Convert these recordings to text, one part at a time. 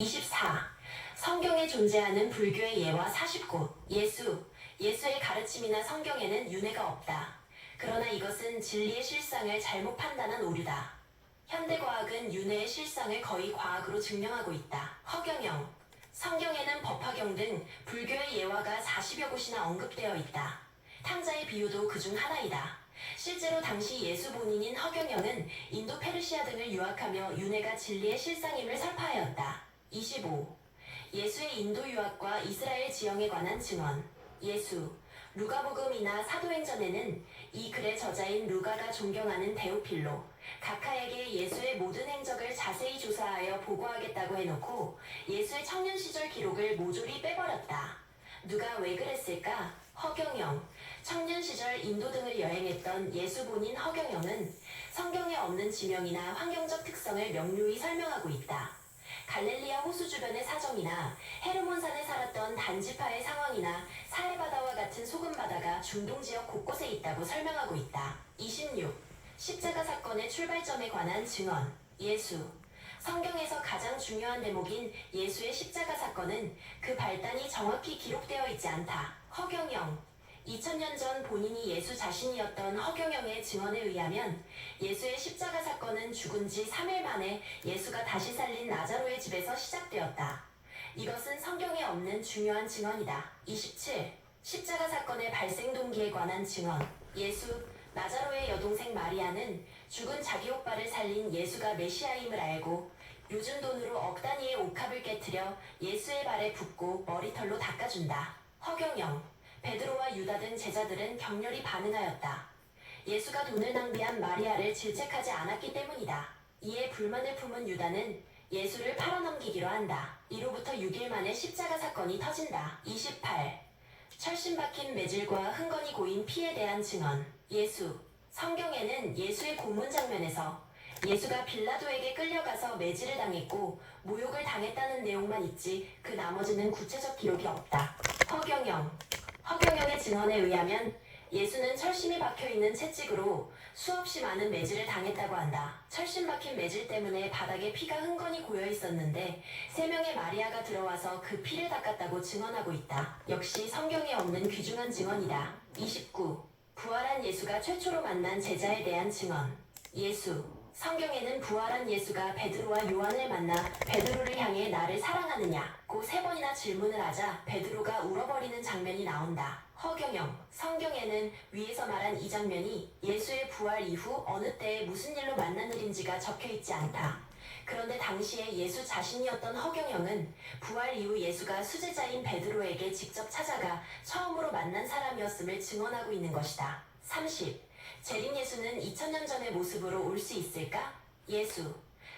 24. 성경에 존재하는 불교의 예와 49. 예수의 가르침이나 성경에는 윤회가 없다. 그러나 이것은 진리의 실상을 잘못 판단한 오류다. 현대과학은 윤회의 실상을 거의 과학으로 증명하고 있다. 허경영. 성경에는 법화경 등 불교의 예화가 40여 곳이나 언급되어 있다. 탕자의 비유도 그중 하나이다. 실제로 당시 예수 본인인 허경영은 인도 페르시아 등을 유학하며 윤회가 진리의 실상임을 설파하였다. 25. 예수의 인도 유학과 이스라엘 지형에 관한 증언. 루가복음이나 사도행전에는 이 글의 저자인 루가가 존경하는 데오필로, 각하에게 예수의 모든 행적을 자세히 조사하여 보고하겠다고 해놓고 예수의 청년 시절 기록을 모조리 빼버렸다. 누가 왜 그랬을까? 허경영. 청년 시절 인도 등을 여행했던 예수 본인 허경영은 성경에 없는 지명이나 환경적 특성을 명료히 설명하고 있다. 갈릴리아 호수 주변의 사정이나 헤르몬산에 살았던 단지파의 상황이나 사해바다와 같은 소금바다가 중동 지역 곳곳에 있다고 설명하고 있다. 26. 십자가 사건의 출발점에 관한 증언. 성경에서 가장 중요한 대목인 예수의 십자가 사건은 그 발단이 정확히 기록되어 있지 않다. 허경영. 2000년 전 본인이 예수 자신이었던 허경영의 증언에 의하면 예수의 십자가 사건은 죽은 지 3일 만에 예수가 다시 살린 나자로의 집에서 시작되었다. 이것은 성경에 없는 중요한 증언이다. 27. 십자가 사건의 발생 동기에 관한 증언. 나자로의 여동생 마리아는 죽은 자기 오빠를 살린 예수가 메시아임을 알고 요즘 돈으로 억 단위의 옥합을 깨트려 예수의 발에 붓고 머리털로 닦아준다. 허경영. 베드로와 유다 등 제자들은 격렬히 반응하였다. 예수가 돈을 낭비한 마리아를 질책하지 않았기 때문이다. 이에 불만을 품은 유다는 예수를 팔아넘기기로 한다. 이로부터 6일 만에 십자가 사건이 터진다. 28. 철심 박힌 매질과 흥건히 고인 피에 대한 증언. 성경에는 예수의 고문 장면에서 예수가 빌라도에게 끌려가서 매질을 당했고 모욕을 당했다는 내용만 있지 그 나머지는 구체적 기록이 없다. 허경영의 증언에 의하면 예수는 철심이 박혀있는 채찍으로 수없이 많은 매질을 당했다고 한다. 철심 박힌 매질 때문에 바닥에 피가 흥건히 고여 있었는데 3명의 마리아가 들어와서 그 피를 닦았다고 증언하고 있다. 역시 성경에 없는 귀중한 증언이다. 29. 부활한 예수가 최초로 만난 제자에 대한 증언. 성경에는 부활한 예수가 베드로와 요한을 만나 베드로를 향해 나를 사랑하느냐고 3번이나 질문을 하자 베드로가 울어버리는 장면이 나온다. 허경영. 성경에는 위에서 말한 이 장면이 예수의 부활 이후 어느 때에 무슨 일로 만난 일인지가 적혀있지 않다. 그런데 당시에 예수 자신이었던 허경영은 부활 이후 예수가 수제자인 베드로에게 직접 찾아가 처음으로 만난 사람이었음을 증언하고 있는 것이다. 30. 재림 예수는 2000년 전의 모습으로 올 수 있을까?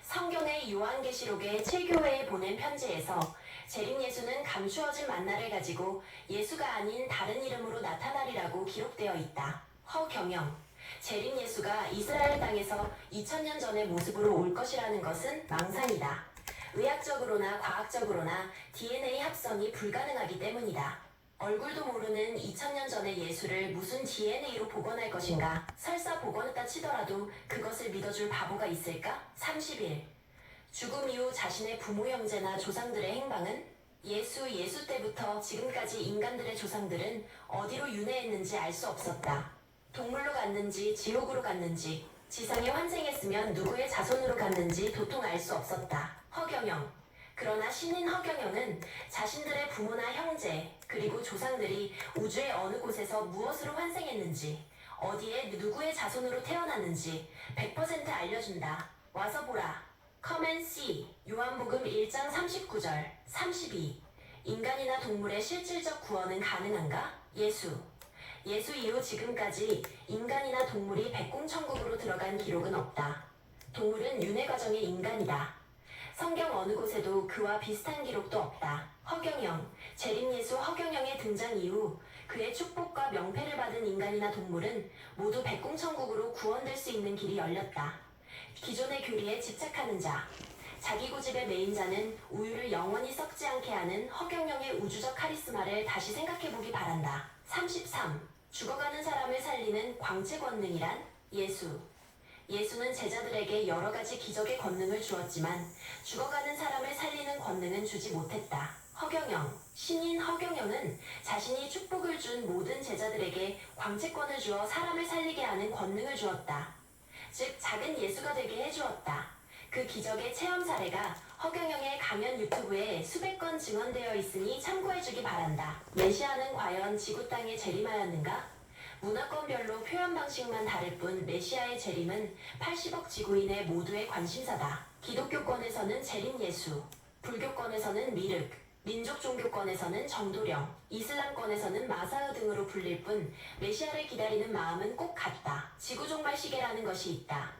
성경의 요한계시록의 7교회에 보낸 편지에서 재림 예수는 감추어진 만나를 가지고 예수가 아닌 다른 이름으로 나타나리라고 기록되어 있다. 허경영. 재림 예수가 이스라엘 땅에서 2000년 전의 모습으로 올 것이라는 것은 망상이다. 의학적으로나 과학적으로나 DNA 합성이 불가능하기 때문이다. 얼굴도 모르는 2000년 전의 예수를 무슨 DNA로 복원할 것인가? 설사 복원했다 치더라도 그것을 믿어줄 바보가 있을까? 31. 죽음 이후 자신의 부모 형제나 조상들의 행방은? 예수 때부터 지금까지 인간들의 조상들은 어디로 윤회했는지 알 수 없었다. 동물로 갔는지 지옥으로 갔는지 지상에 환생했으면 누구의 자손으로 갔는지 도통 알 수 없었다. 허경영. 그러나 신인 허경영은 자신들의 부모나 형제 그리고 조상들이 우주의 어느 곳에서 무엇으로 환생했는지 어디에 누구의 자손으로 태어났는지 100% 알려준다. 와서 보라. Come and see. 요한복음 1장 39절 32. 인간이나 동물의 실질적 구원은 가능한가? 예수 이후 지금까지 인간이나 동물이 백공천국으로 들어간 기록은 없다. 동물은 윤회 과정의 인간이다. 성경 어느 곳에도 그와 비슷한 기록도 없다. 허경영. 재림 예수 허경영의 등장 이후 그의 축복과 명패를 받은 인간이나 동물은 모두 백공천국으로 구원될 수 있는 길이 열렸다. 기존의 교리에 집착하는 자. 자기 고집에 매인 자는 우유를 영원히 썩지 않게 하는 허경영의 우주적 카리스마를 다시 생각해보기 바란다. 33. 죽어가는 사람을 살리는 광채 권능이란? 예수는 제자들에게 여러 가지 기적의 권능을 주었지만 죽어가는 사람을 살리는 권능은 주지 못했다. 허경영, 신인 허경영은 자신이 축복을 준 모든 제자들에게 광채권을 주어 사람을 살리게 하는 권능을 주었다. 즉 작은 예수가 되게 해주었다. 그 기적의 체험 사례가 허경영의 강연 유튜브에 수백 건 증언되어 있으니 참고해주기 바란다. 메시아는 과연 지구 땅에 재림하였는가? 문화권별로 표현 방식만 다를 뿐 메시아의 재림은 80억 지구인의 모두의 관심사다. 기독교권에서는 재림 예수, 불교권에서는 미륵, 민족 종교권에서는 정도령, 이슬람권에서는 마사흐 등으로 불릴 뿐 메시아를 기다리는 마음은 꼭 같다. 지구 종말 시계라는 것이 있다.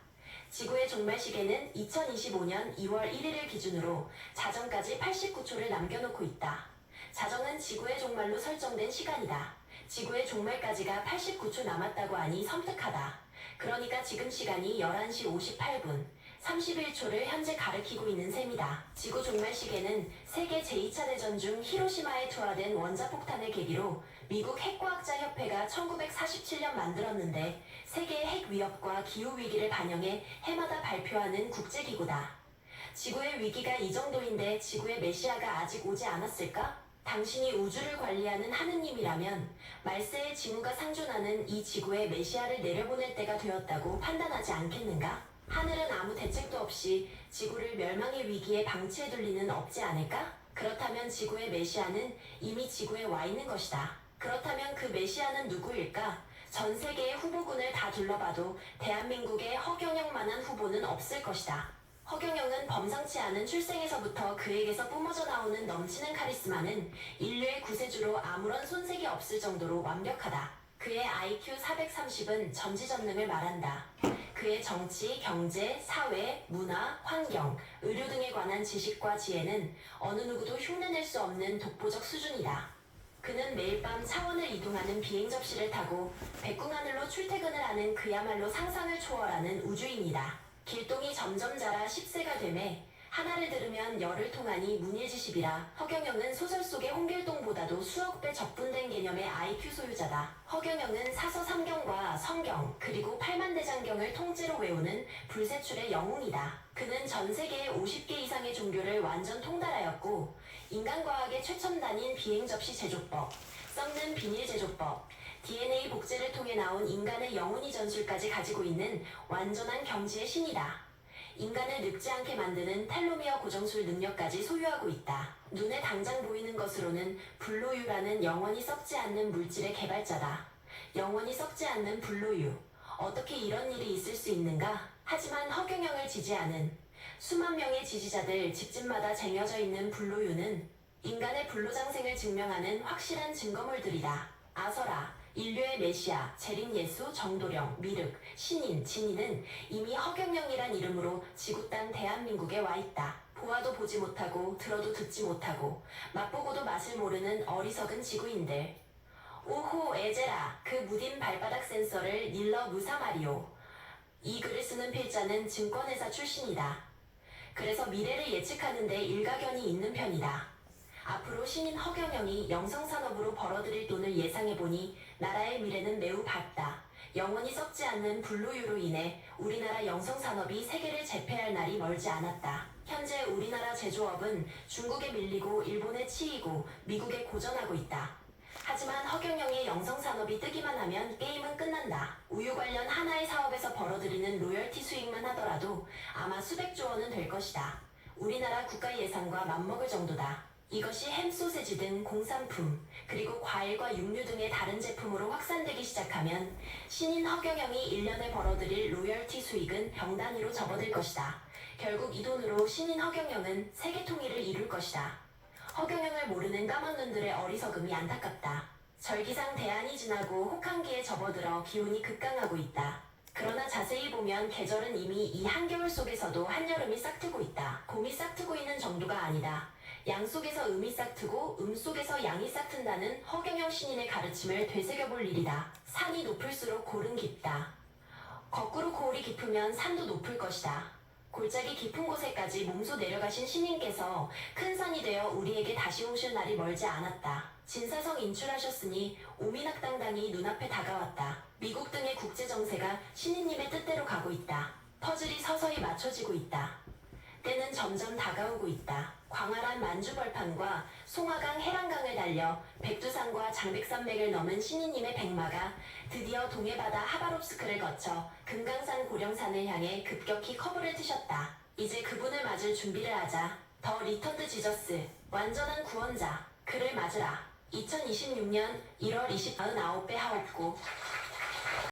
지구의 종말 시계는 2025년 2월 1일을 기준으로 자정까지 89초를 남겨놓고 있다. 자정은 지구의 종말로 설정된 시간이다. 지구의 종말까지가 89초 남았다고 하니 섬뜩하다. 그러니까 지금 시간이 11시 58분, 31초를 현재 가리키고 있는 셈이다. 지구 종말 시계는 세계 제2차 대전 중 히로시마에 투하된 원자폭탄을 계기로 미국 핵과학자 협회가 1947년 만들었는데 세계의 핵 위협과 기후 위기를 반영해 해마다 발표하는 국제기구다. 지구의 위기가 이 정도인데 지구의 메시아가 아직 오지 않았을까? 당신이 우주를 관리하는 하느님이라면 말세의 징후가 상존하는 이 지구에 메시아를 내려보낼 때가 되었다고 판단하지 않겠는가? 하늘은 아무 대책도 없이 지구를 멸망의 위기에 방치해둘 리는 없지 않을까? 그렇다면 지구의 메시아는 이미 지구에 와 있는 것이다. 그렇다면 그 메시아는 누구일까? 전 세계의 후보군을 다 둘러봐도 대한민국의 허경영만한 후보는 없을 것이다. 허경영은 범상치 않은 출생에서부터 그에게서 뿜어져 나오는 넘치는 카리스마는 인류의 구세주로 아무런 손색이 없을 정도로 완벽하다. 그의 IQ 430은 전지전능을 말한다. 그의 정치, 경제, 사회, 문화, 환경, 의료 등에 관한 지식과 지혜는 어느 누구도 흉내낼 수 없는 독보적 수준이다. 그는 매일 밤 차원을 이동하는 비행 접시를 타고 백궁하늘로 출퇴근을 하는 그야말로 상상을 초월하는 우주인이다. 길동이 점점 자라 10세가 되매 하나를 들으면 열을 통하니 문일지십이라. 허경영은 소설 속의 홍길동보다도 수억 배 적분된 개념의 IQ 소유자다. 허경영은 사서 3경과 성경 그리고 8만대장경을 통째로 외우는 불세출의 영웅이다. 그는 전 세계의 50개 이상의 종교를 완전 통달하였고 인간과학의 최첨단인 비행 접시 제조법, 썩는 비닐 제조법, DNA 복제를 통해 나온 인간의 영혼이 전술까지 가지고 있는 완전한 경지의 신이다. 인간을 늙지 않게 만드는 텔로미어 고정술 능력까지 소유하고 있다. 눈에 당장 보이는 것으로는 불로유라는 영원히 썩지 않는 물질의 개발자다. 영원히 썩지 않는 불로유. 어떻게 이런 일이 있을 수 있는가? 하지만 허경영을 지지하는 수만 명의 지지자들 집집마다 쟁여져 있는 불로유는 인간의 불로장생을 증명하는 확실한 증거물들이다. 아서라, 인류의 메시아, 재림 예수, 정도령, 미륵, 신인, 진인은 이미 허경영이란 이름으로 지구 땅 대한민국에 와 있다. 보아도 보지 못하고 들어도 듣지 못하고 맛보고도 맛을 모르는 어리석은 지구인들. 오호 에제라, 그 무딘 발바닥 센서를 닐러 무사마리오. 이 글을 쓰는 필자는 증권회사 출신이다. 그래서 미래를 예측하는데 일가견이 있는 편이다. 앞으로 신인 허경영이 영성산업으로 벌어들일 돈을 예상해보니 나라의 미래는 매우 밝다. 영원히 썩지 않는 불로유로 인해 우리나라 영성산업이 세계를 제패할 날이 멀지 않았다. 현재 우리나라 제조업은 중국에 밀리고 일본에 치이고 미국에 고전하고 있다. 하지만 허경영의 영성산업이 뜨기만 하면 게임은 끝난다. 우유 관련 하나의 사업에서 벌어들이는 로열티 수익만 하더라도 아마 수백조 원은 될 것이다. 우리나라 국가 예산과 맞먹을 정도다. 이것이 햄 소세지 등 공산품, 그리고 과일과 육류 등의 다른 제품으로 확산되기 시작하면 신인 허경영이 1년에 벌어들일 로열티 수익은 병 단위로 접어들 것이다. 결국 이 돈으로 신인 허경영은 세계 통일을 이룰 것이다. 허경영을 모르는 까막눈들의 어리석음이 안타깝다. 절기상 대안이 지나고 혹한기에 접어들어 기온이 급강하고 있다. 그러나 자세히 보면 계절은 이미 이 한겨울 속에서도 한여름이 싹트고 있다. 곰이 싹트고 있는 정도가 아니다. 양 속에서 음이 싹트고 속에서 양이 싹튼다는 허경영 신인의 가르침을 되새겨볼 일이다. 산이 높을수록 골은 깊다. 거꾸로 고울이 깊으면 산도 높을 것이다. 골짜기 깊은 곳에까지 몸소 내려가신 신님께서 큰 산이 되어 우리에게 다시 오실 날이 멀지 않았다. 진사성 인출하셨으니 오미낙당당이 눈앞에 다가왔다. 미국 등의 국제정세가 신인님의 뜻대로 가고 있다. 퍼즐이 서서히 맞춰지고 있다. 때는 점점 다가오고 있다. 광활한 만주벌판과 송화강 해랑강을 달려 백두산과 장백산맥을 넘은 신인님의 백마가 드디어 동해바다 하바롭스크를 거쳐 금강산 고령산을 향해 급격히 커브를 트셨다. 이제 그분을 맞을 준비를 하자. 더 리턴드 지저스, 완전한 구원자, 그를 맞으라. 2026년 1월 29배 하옵고